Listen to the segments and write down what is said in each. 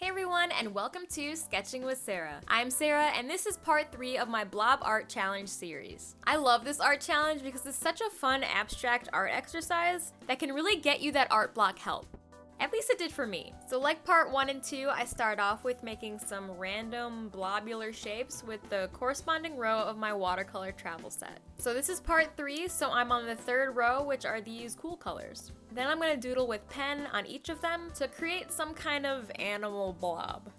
Hey everyone, and welcome to Sketching with Sarah. I'm Sarah, and this is part 3 of my Blob Art Challenge series. I love this art challenge because it's such a fun abstract art exercise that can really get you that art block help. At least it did for me. So like part 1 and 2, I start off with making some random blobular shapes with the corresponding row of my watercolor travel set. So this is part 3, so I'm on the 3rd row, which are these cool colors. Then I'm gonna doodle with pen on each of them to create some kind of animal blob.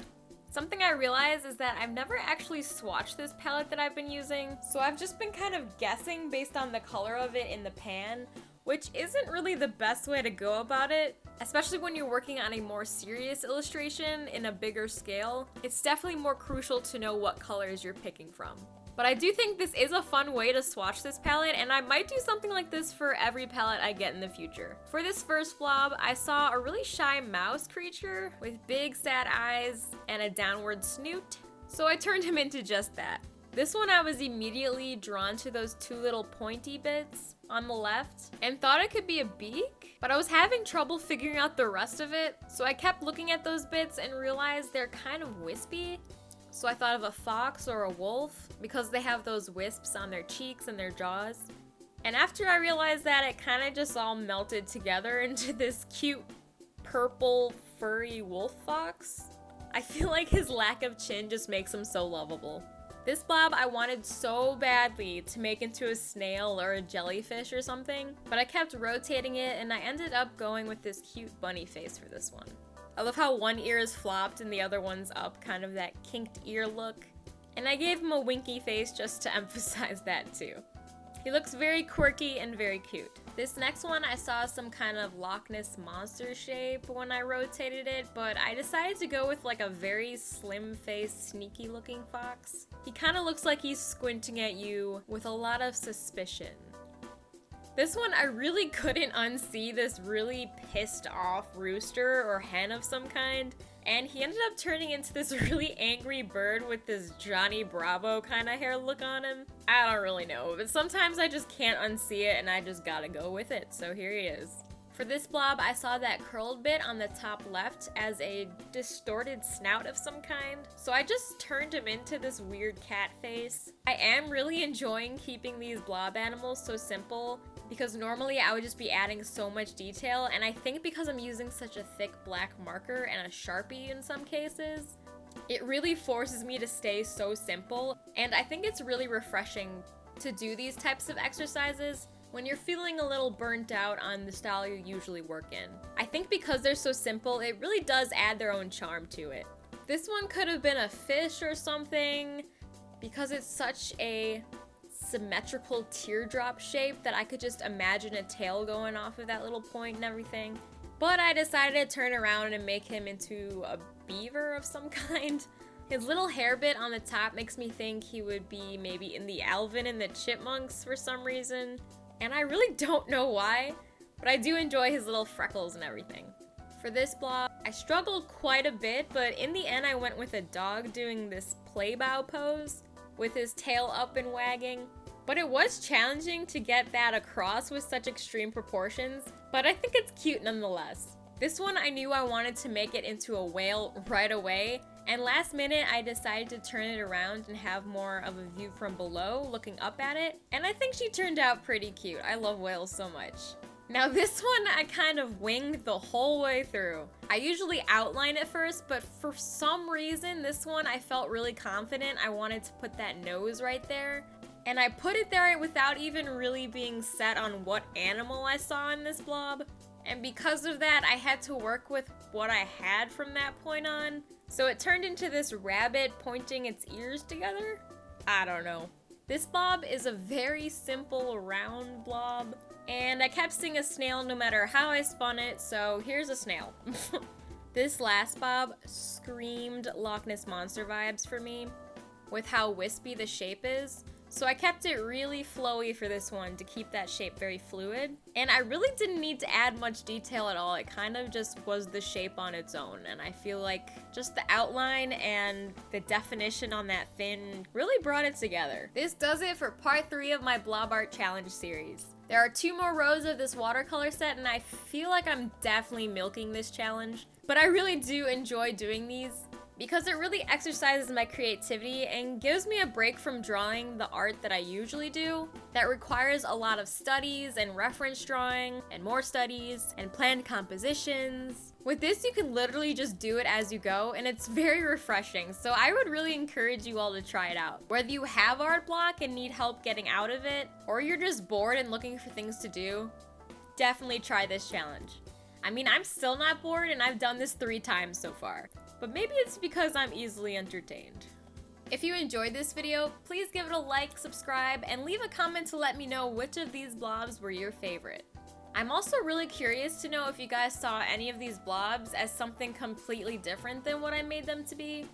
Something I realized is that I've never actually swatched this palette that I've been using, so I've just been kind of guessing based on the color of it in the pan, which isn't really the best way to go about it, especially when you're working on a more serious illustration in a bigger scale. It's definitely more crucial to know what colors you're picking from. But I do think this is a fun way to swatch this palette, and I might do something like this for every palette I get in the future. For this first blob, I saw a really shy mouse creature with big sad eyes and a downward snoot, so I turned him into just that. This one I was immediately drawn to those two little pointy bits on the left and thought it could be a beak, but I was having trouble figuring out the rest of it, so I kept looking at those bits and realized they're kind of wispy. So I thought of a fox or a wolf because they have those wisps on their cheeks and their jaws. And after I realized that, it kind of just all melted together into this cute purple furry wolf fox. I feel like his lack of chin just makes him so lovable. This blob I wanted so badly to make into a snail or a jellyfish or something, but I kept rotating it and I ended up going with this cute bunny face for this one. I love how one ear is flopped and the other one's up, kind of that kinked ear look. And I gave him a winky face just to emphasize that too. He looks very quirky and very cute. This next one I saw some kind of Loch Ness monster shape when I rotated it, but I decided to go with like a very slim-faced, sneaky looking fox. He kind of looks like he's squinting at you with a lot of suspicion. This one, I really couldn't unsee this really pissed off rooster or hen of some kind, and he ended up turning into this really angry bird with this Johnny Bravo kind of hair look on him. I don't really know, but sometimes I just can't unsee it and I just gotta go with it, so here he is. For this blob, I saw that curled bit on the top left as a distorted snout of some kind, so I just turned him into this weird cat face. I am really enjoying keeping these blob animals so simple, because normally I would just be adding so much detail, and I think because I'm using such a thick black marker and a Sharpie in some cases, it really forces me to stay so simple, and I think it's really refreshing to do these types of exercises when you're feeling a little burnt out on the style you usually work in. I think because they're so simple, it really does add their own charm to it. This one could have been a fish or something, because it's such a symmetrical teardrop shape that I could just imagine a tail going off of that little point and everything. But I decided to turn around and make him into a beaver of some kind. His little hair bit on the top makes me think he would be maybe in the Alvin and the Chipmunks for some reason. And I really don't know why, but I do enjoy his little freckles and everything. For this blob, I struggled quite a bit, but in the end I went with a dog doing this play bow pose with his tail up and wagging. But it was challenging to get that across with such extreme proportions, but I think it's cute nonetheless. This one I knew I wanted to make it into a whale right away, and last minute I decided to turn it around and have more of a view from below looking up at it, and I think she turned out pretty cute. I love whales so much. Now this one I kind of winged the whole way through. I usually outline it first, but for some reason this one I felt really confident I wanted to put that nose right there. And I put it there without even really being set on what animal I saw in this blob. And because of that, I had to work with what I had from that point on. So it turned into this rabbit pointing its ears together? I don't know. This blob is a very simple round blob, and I kept seeing a snail no matter how I spun it, so here's a snail. This last blob screamed Loch Ness Monster vibes for me, with how wispy the shape is. So I kept it really flowy for this one to keep that shape very fluid. And I really didn't need to add much detail at all. It kind of just was the shape on its own. And I feel like just the outline and the definition on that fin really brought it together. This does it for part 3 of my Blob Art challenge series. There are 2 more rows of this watercolor set, and I feel like I'm definitely milking this challenge. But I really do enjoy doing these because it really exercises my creativity and gives me a break from drawing the art that I usually do that requires a lot of studies and reference drawing and more studies and planned compositions. With this, you can literally just do it as you go, and it's very refreshing, so I would really encourage you all to try it out. Whether you have art block and need help getting out of it, or you're just bored and looking for things to do, definitely try this challenge. I mean, I'm still not bored, and I've done this 3 times so far. But maybe it's because I'm easily entertained. If you enjoyed this video, please give it a like, subscribe, and leave a comment to let me know which of these blobs were your favorite. I'm also really curious to know if you guys saw any of these blobs as something completely different than what I made them to be.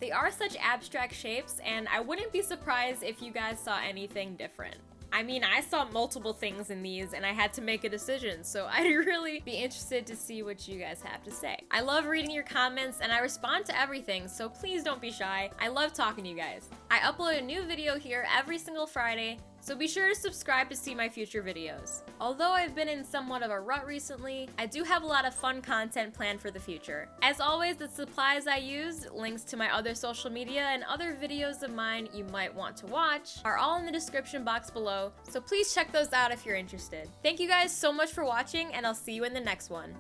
They are such abstract shapes, and I wouldn't be surprised if you guys saw anything different. I mean, I saw multiple things in these and I had to make a decision, so I'd really be interested to see what you guys have to say. I love reading your comments and I respond to everything, so please don't be shy. I love talking to you guys. I upload a new video here every single Friday, so be sure to subscribe to see my future videos. Although I've been in somewhat of a rut recently, I do have a lot of fun content planned for the future. As always, the supplies I used, links to my other social media, and other videos of mine you might want to watch are all in the description box below, so please check those out if you're interested. Thank you guys so much for watching, and I'll see you in the next one.